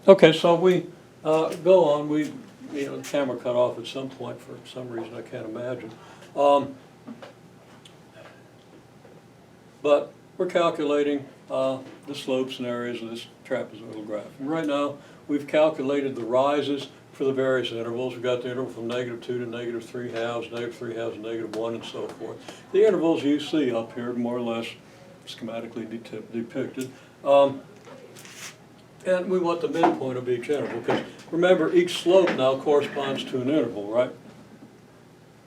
Okay, so we go on. The camera cut off at some point for some reason I can't imagine. But we're calculating the slopes and areas of this trapezoidal graph. And right now, we've calculated the rises for the various intervals. We've got the interval from -2 to -3 halves, -3 halves, -1, and so forth. The intervals you see up here, more or less schematically depicted. And we want the midpoint of each interval, because remember, each slope now corresponds to an interval, right?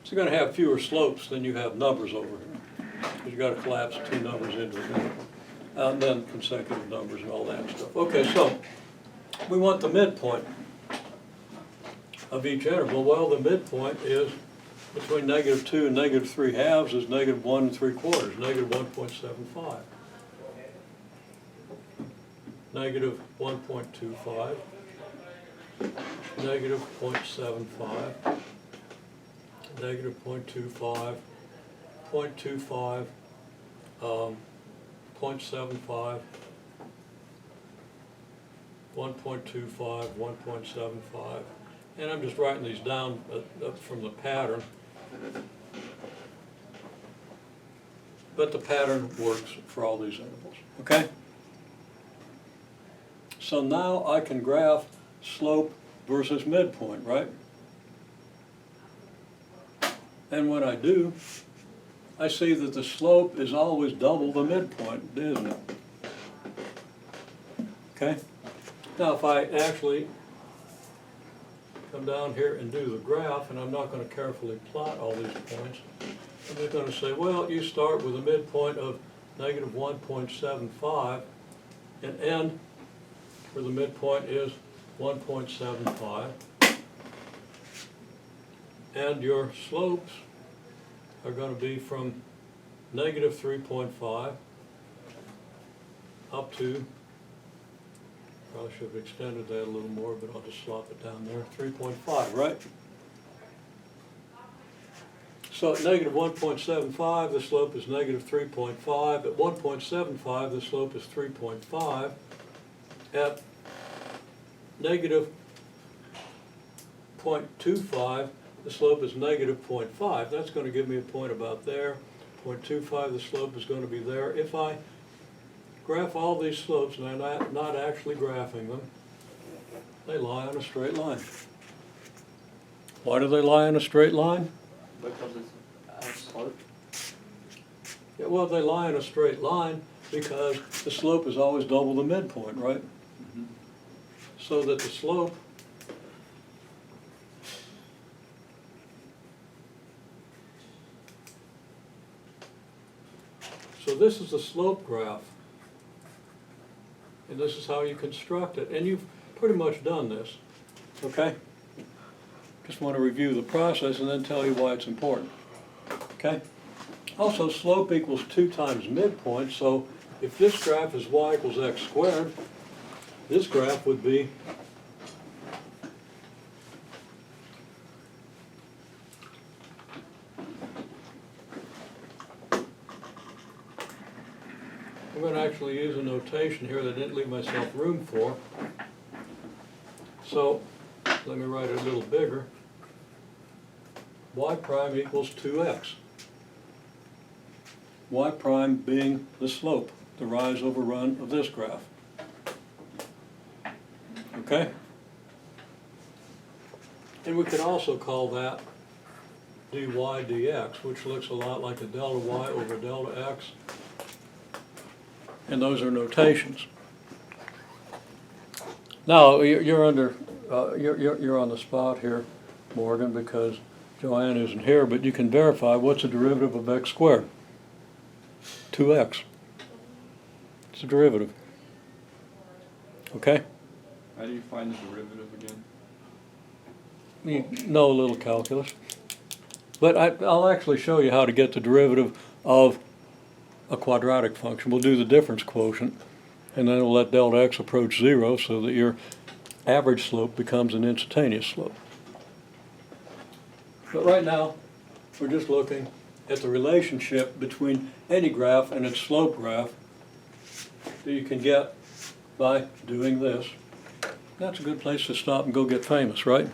So you're going to have fewer slopes than you have numbers over here, because you've got to collapse two numbers into an interval, and then consecutive numbers and all that stuff. Okay, so we want the midpoint of each interval. Well, the midpoint is between -2 and -3 halves is -1 3/4, -1.75. -1.25, -0.75, -0.25, 0.25, 0.75, 1.25, 1.75, and I'm just writing these down from the pattern. But the pattern works for all these intervals, okay? So now I can graph slope versus midpoint, right? And when I do, I see that the slope is always double the midpoint, isn't it? Okay? Now if I actually come down here and do the graph, and I'm not going to carefully plot all these points, I'm just going to say, well, you start with a midpoint of -1.75 and end where the midpoint is 1.75, and your slopes are going to be from -3.5 up to, probably should have extended that a little more, but I'll just slop it down there, 3.5, right? So at -1.75, the slope is -3.5. At 1.75, the slope is 3.5. At -0.25, the slope is -0.5. That's going to give me a point about there. 0.25, the slope is going to be there. If I graph all these slopes, and I'm not actually graphing them, they lie on a straight line. Why do they lie on a straight line? Because it's a slope. Yeah, well, they lie on a straight line because the slope is always double the midpoint, right? Mm-hmm. So that the slope so this is the slope graph, and this is how you construct it, and you've pretty much done this, okay? Just want to review the process and then tell you why it's important, okay? Also, slope equals 2 times midpoint, so if this graph is y equals x squared, this graph would be I'm going to actually use a notation here that I didn't leave myself room for. So let me write it a little bigger. Y prime equals 2x. Y prime being the slope, the rise over run of this graph. Okay? And we could also call that dy dx, which looks a lot like a delta y over delta x. And those are notations. Now you're under you're on the spot here, Morgan, because Joanne isn't here, but you can verify what's the derivative of x squared. 2x. It's a derivative. Okay? How do you find the derivative again? You know a little calculus. But I'll actually show you how to get the derivative of a quadratic function. We'll do the difference quotient, and then we'll let delta x approach 0 so that your average slope becomes an instantaneous slope. But right now, we're just looking at the relationship between any graph and its slope graph that you can get by doing this. That's a good place to stop and go get famous, right?